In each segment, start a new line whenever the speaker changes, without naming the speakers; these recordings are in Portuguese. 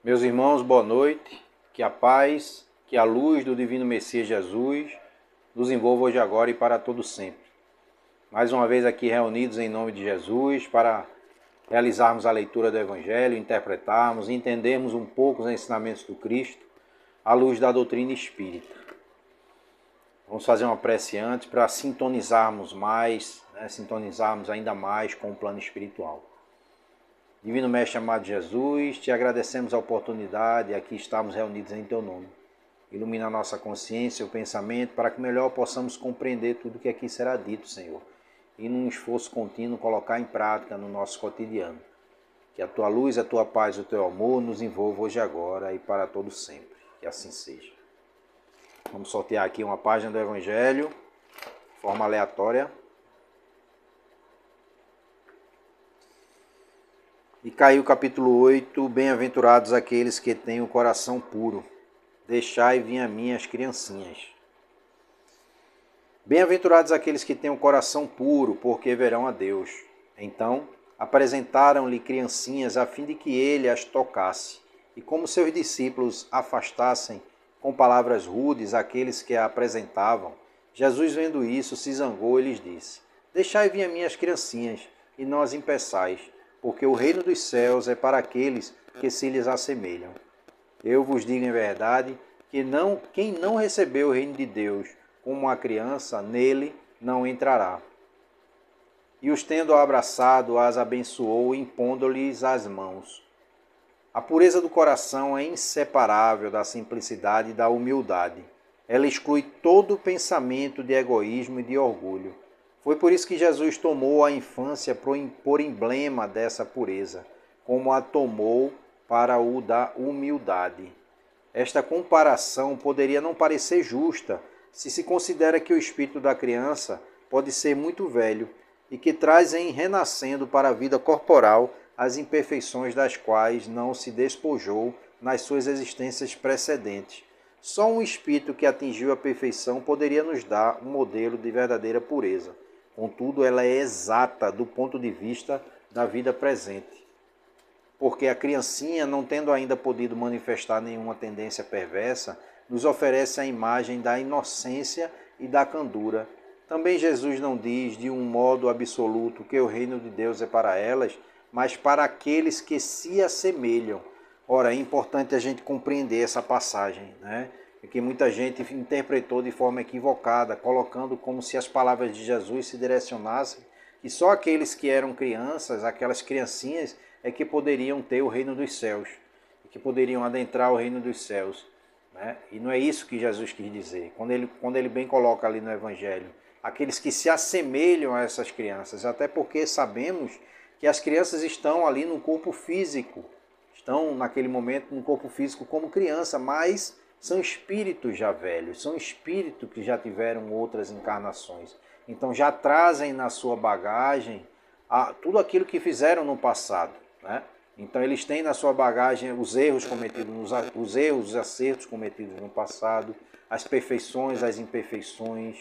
Meus irmãos, boa noite. Que a paz, que a luz do Divino Messias Jesus nos envolva hoje, agora e para todo sempre. Mais uma vez aqui reunidos em nome de Jesus para realizarmos a leitura do Evangelho, interpretarmos, entendermos um pouco os ensinamentos do Cristo à luz da doutrina espírita. Vamos fazer uma prece antes para sintonizarmos mais, sintonizarmos ainda mais com o plano espiritual. Divino Mestre amado Jesus, te agradecemos a oportunidade de aqui estarmos reunidos em teu nome. Ilumina a nossa consciência, o pensamento, para que melhor possamos compreender tudo que aqui será dito, Senhor. E num esforço contínuo colocar em prática no nosso cotidiano. Que a tua luz, a tua paz, o teu amor nos envolva hoje e agora e para todo sempre. Que assim seja. Vamos sortear aqui uma página do Evangelho, de forma aleatória. E caiu o capítulo 8, bem-aventurados aqueles que têm o coração puro. Deixai vir a mim as criancinhas. Bem-aventurados aqueles que têm o coração puro, porque verão a Deus. Então, apresentaram-lhe criancinhas a fim de que ele as tocasse. E como seus discípulos afastassem com palavras rudes aqueles que a apresentavam, Jesus, vendo isso, se zangou e lhes disse: Deixai vir a mim as criancinhas, e não as impeçais, porque o reino dos céus é para aqueles que se lhes assemelham. Eu vos digo em verdade que quem não recebeu o reino de Deus como uma criança, nele não entrará. E os tendo abraçado, as abençoou, impondo-lhes as mãos. A pureza do coração é inseparável da simplicidade e da humildade. Ela exclui todo pensamento de egoísmo e de orgulho. Foi por isso que Jesus tomou a infância por emblema dessa pureza, como a tomou para o da humildade. Esta comparação poderia não parecer justa, se se considera que o espírito da criança pode ser muito velho e que traz em renascendo para a vida corporal as imperfeições das quais não se despojou nas suas existências precedentes. Só um espírito que atingiu a perfeição poderia nos dar um modelo de verdadeira pureza. Contudo, ela é exata do ponto de vista da vida presente. Porque a criancinha, não tendo ainda podido manifestar nenhuma tendência perversa, nos oferece a imagem da inocência e da candura. Também Jesus não diz de um modo absoluto que o reino de Deus é para elas, mas para aqueles que se assemelham. Ora, é importante a gente compreender essa passagem, né? Que muita gente interpretou de forma equivocada, colocando como se as palavras de Jesus se direcionassem e só aqueles que eram crianças, aquelas criancinhas, é que poderiam ter o reino dos céus, que poderiam adentrar o reino dos céus, né? E não é isso que Jesus quis dizer. Quando ele bem coloca ali no Evangelho, aqueles que se assemelham a essas crianças, até porque sabemos que as crianças estão ali no corpo físico, estão naquele momento no corpo físico como criança, mas são espíritos já velhos, são espíritos que já tiveram outras encarnações. Então já trazem na sua bagagem tudo aquilo que fizeram no passado, né? Então eles têm na sua bagagem os erros cometidos, os acertos cometidos no passado, as perfeições, as imperfeições,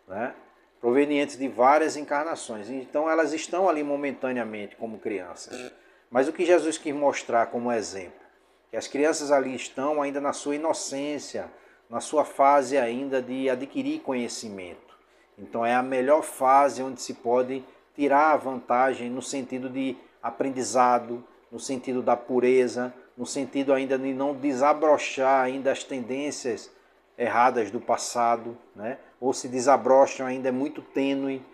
né? Provenientes de várias encarnações. Então elas estão ali momentaneamente como crianças. Mas o que Jesus quis mostrar como exemplo? Que as crianças ali estão ainda na sua inocência, na sua fase ainda de adquirir conhecimento. Então é a melhor fase onde se pode tirar a vantagem no sentido de aprendizado, no sentido da pureza, no sentido ainda de não desabrochar ainda as tendências erradas do passado, né? Ou se desabrocham ainda é muito tênue,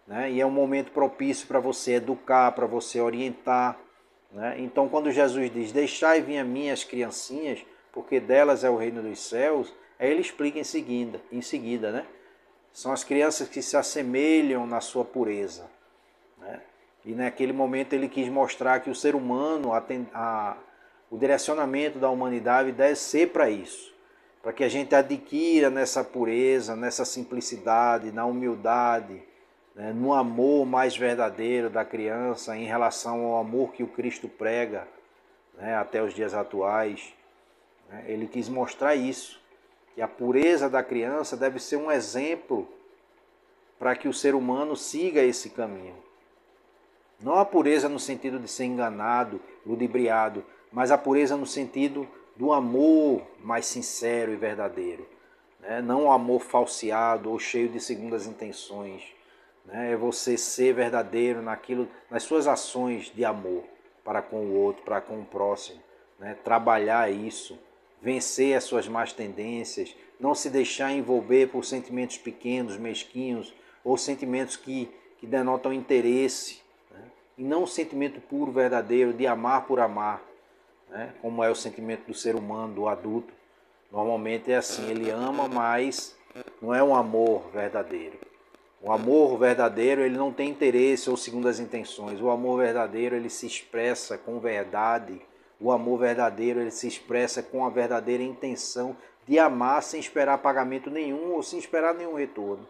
né? E é um momento propício para você educar, para você orientar, né? Então quando Jesus diz, deixai vir a mim as criancinhas, porque delas é o reino dos céus, aí ele explica em seguida, né? São as crianças que se assemelham na sua pureza, né? E naquele momento ele quis mostrar que o ser humano, o direcionamento da humanidade deve ser para isso, para que a gente adquira nessa pureza, nessa simplicidade, na humildade, né, no amor mais verdadeiro da criança em relação ao amor que o Cristo prega, né, até os dias atuais. Né? Ele quis mostrar isso, que a pureza da criança deve ser um exemplo para que o ser humano siga esse caminho. Não a pureza no sentido de ser enganado, ludibriado, mas a pureza no sentido do amor mais sincero e verdadeiro, né? Não o amor falseado ou cheio de segundas intenções, né? É você ser verdadeiro nas suas ações de amor para com o outro, para com o próximo, né? Trabalhar isso, vencer as suas más tendências, não se deixar envolver por sentimentos pequenos, mesquinhos, ou sentimentos que denotam interesse, né? E não um sentimento puro, verdadeiro, de amar por amar, né? Como é o sentimento do ser humano, do adulto. Normalmente é assim, ele ama, mas não é um amor verdadeiro. O amor verdadeiro, ele não tem interesse ou segundas intenções. O amor verdadeiro, ele se expressa com verdade. O amor verdadeiro, ele se expressa com a verdadeira intenção de amar sem esperar pagamento nenhum ou sem esperar nenhum retorno,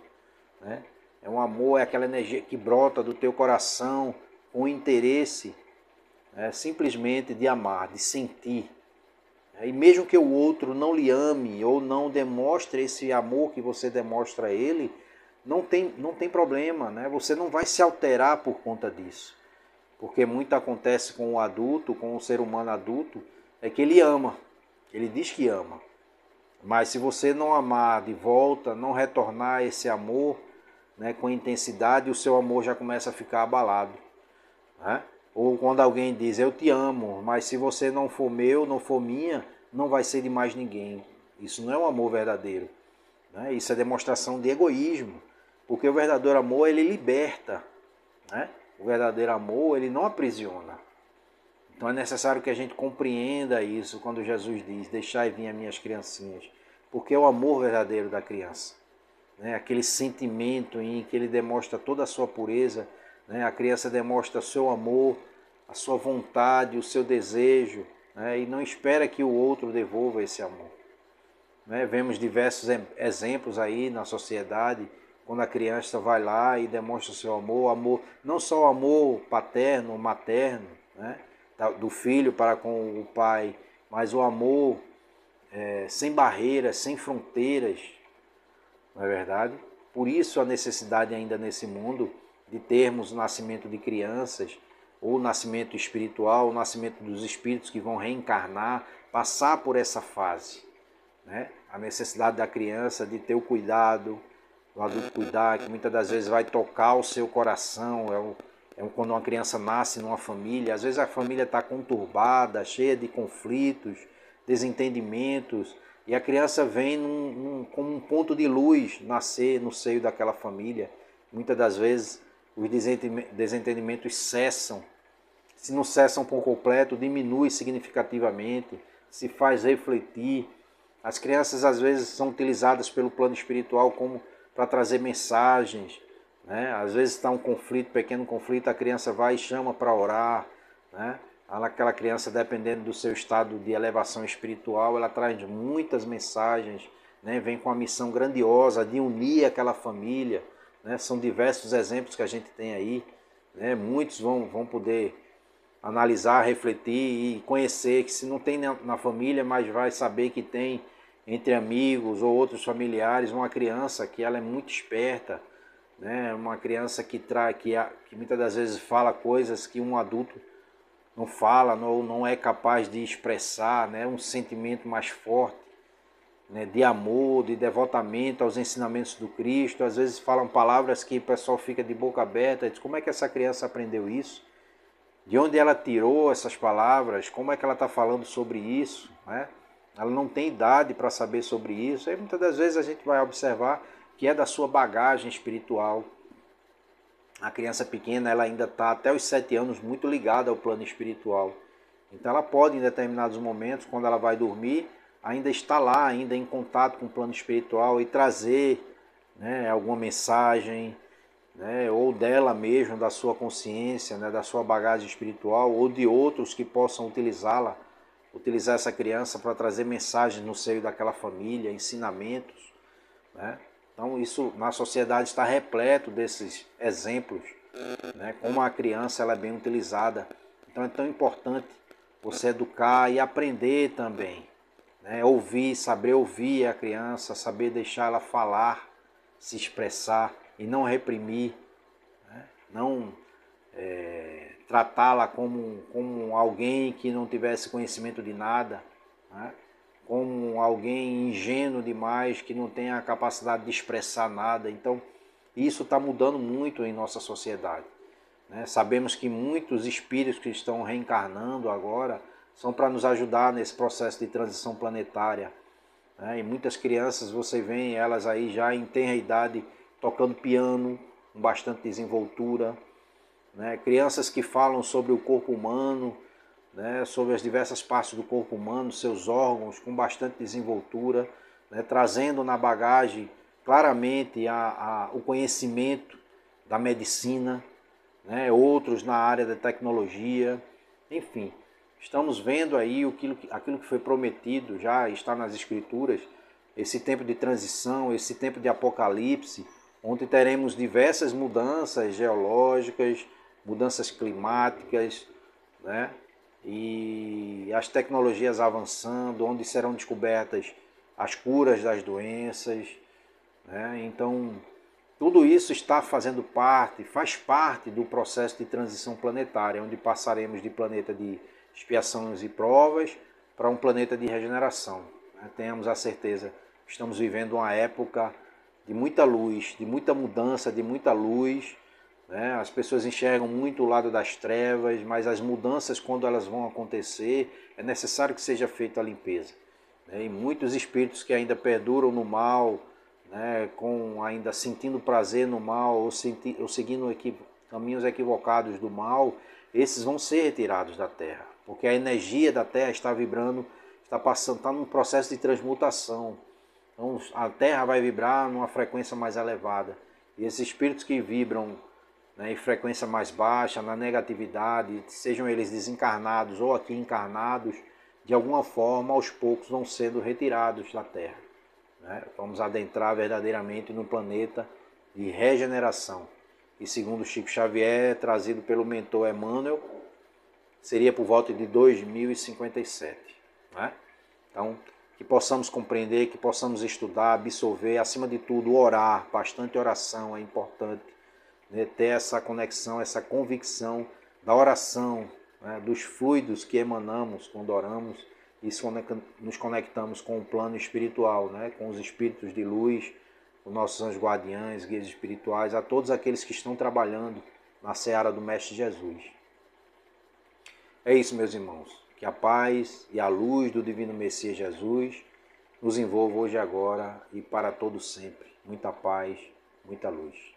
né? É um amor, é aquela energia que brota do teu coração com interesse, simplesmente de amar, de sentir. E mesmo que o outro não lhe ame ou não demonstre esse amor que você demonstra a ele, não tem problema, né? Você não vai se alterar por conta disso. Porque muito acontece com o adulto, com o ser humano adulto, é que ele ama, ele diz que ama. Mas se você não amar de volta, não retornar esse amor, né, com intensidade, o seu amor já começa a ficar abalado, né? Ou quando alguém diz, eu te amo, mas se você não for meu, não for minha, não vai ser de mais ninguém. Isso não é um amor verdadeiro, né? Isso é demonstração de egoísmo, porque o verdadeiro amor, ele liberta, né? O verdadeiro amor, ele não aprisiona. Então é necessário que a gente compreenda isso quando Jesus diz, deixai vir as minhas criancinhas, porque é o amor verdadeiro da criança, né? Aquele sentimento em que ele demonstra toda a sua pureza, né? A criança demonstra o seu amor, a sua vontade, o seu desejo, né? E não espera que o outro devolva esse amor, né? Vemos diversos exemplos aí na sociedade, quando a criança vai lá e demonstra o seu amor, não só o amor paterno, materno, né? Do filho para com o pai, mas o amor sem barreiras, sem fronteiras, não é verdade? Por isso a necessidade ainda nesse mundo de termos o nascimento de crianças, ou o nascimento espiritual, o nascimento dos espíritos que vão reencarnar, passar por essa fase, né? A necessidade da criança de ter o cuidado, do adulto cuidar, que muitas das vezes vai tocar o seu coração. Quando uma criança nasce numa família, às vezes a família está conturbada, cheia de conflitos, desentendimentos, e a criança vem como um ponto de luz nascer no seio daquela família. Muitas das vezes os desentendimentos cessam. Se não cessam por completo, diminui significativamente, se faz refletir. As crianças às vezes são utilizadas pelo plano espiritual como para trazer mensagens, né? Às vezes está um conflito, pequeno conflito, a criança vai e chama para orar, né? Aquela criança, dependendo do seu estado de elevação espiritual, ela traz muitas mensagens, né? Vem com a missão grandiosa de unir aquela família, né? São diversos exemplos que a gente tem aí, né? Muitos vão poder analisar, refletir e conhecer que se não tem na família, mas vai saber que tem entre amigos ou outros familiares uma criança que ela é muito esperta, né? Uma criança que muitas das vezes fala coisas que um adulto não fala, não é capaz de expressar, né? Um sentimento mais forte, né? De amor, de devotamento aos ensinamentos do Cristo. Às vezes falam palavras que o pessoal fica de boca aberta, diz, como é que essa criança aprendeu isso? De onde ela tirou essas palavras? Como é que ela está falando sobre isso, né? Ela não tem idade para saber sobre isso. E muitas das vezes a gente vai observar que é da sua bagagem espiritual. A criança pequena, ela ainda está até os 7 anos muito ligada ao plano espiritual. Então ela pode, em determinados momentos, quando ela vai dormir, ainda estar lá, ainda em contato com o plano espiritual e trazer, né, alguma mensagem, né, ou dela mesmo, da sua consciência, né, da sua bagagem espiritual, ou de outros que possam utilizar essa criança para trazer mensagens no seio daquela família, ensinamentos, né? Então isso na sociedade está repleto desses exemplos, né? Como a criança ela é bem utilizada. Então é tão importante você educar e aprender também, né? Saber ouvir a criança, saber deixar ela falar, se expressar e não reprimir, né? Não tratá-la como alguém que não tivesse conhecimento de nada, né? Como alguém ingênuo demais, que não tem a capacidade de expressar nada. Então, isso está mudando muito em nossa sociedade, né? Sabemos que muitos espíritos que estão reencarnando agora são para nos ajudar nesse processo de transição planetária, né? E muitas crianças, você vê elas aí já em tenra idade tocando piano, com bastante desenvoltura, né? Crianças que falam sobre o corpo humano, né? Sobre as diversas partes do corpo humano, seus órgãos, com bastante desenvoltura, né? Trazendo na bagagem claramente o conhecimento da medicina, né? Outros na área da tecnologia, enfim. Estamos vendo aí aquilo que foi prometido, já está nas escrituras, esse tempo de transição, esse tempo de apocalipse, onde teremos diversas mudanças geológicas, mudanças climáticas, né? E as tecnologias avançando, onde serão descobertas as curas das doenças, né? Então, tudo isso está fazendo parte, faz parte do processo de transição planetária, onde passaremos de planeta de expiações e provas para um planeta de regeneração, né? Tenhamos a certeza, estamos vivendo uma época de muita luz, de muita mudança, de muita luz, né? As pessoas enxergam muito o lado das trevas, mas as mudanças, quando elas vão acontecer, é necessário que seja feita a limpeza, né? E muitos espíritos que ainda perduram no mal, né, com ainda sentindo prazer no mal ou seguindo caminhos equivocados do mal, esses vão ser retirados da Terra, porque a energia da Terra está vibrando, está passando, está num processo de transmutação. Então a Terra vai vibrar numa frequência mais elevada, e esses espíritos que vibram, né, em frequência mais baixa, na negatividade, sejam eles desencarnados ou aqui encarnados, de alguma forma, aos poucos vão sendo retirados da Terra, né? Vamos adentrar verdadeiramente no planeta de regeneração. E segundo Chico Xavier, trazido pelo mentor Emmanuel, seria por volta de 2057. Né? Então, que possamos compreender, que possamos estudar, absorver, acima de tudo, orar. Bastante oração é importante, né? Ter essa conexão, essa convicção da oração, né? Dos fluidos que emanamos quando oramos, e nos conectamos com o plano espiritual, né? Com os espíritos de luz, os nossos anjos guardiães, guias espirituais, a todos aqueles que estão trabalhando na seara do Mestre Jesus. É isso, meus irmãos. Que a paz e a luz do Divino Messias Jesus nos envolva hoje e agora e para todo sempre. Muita paz, muita luz.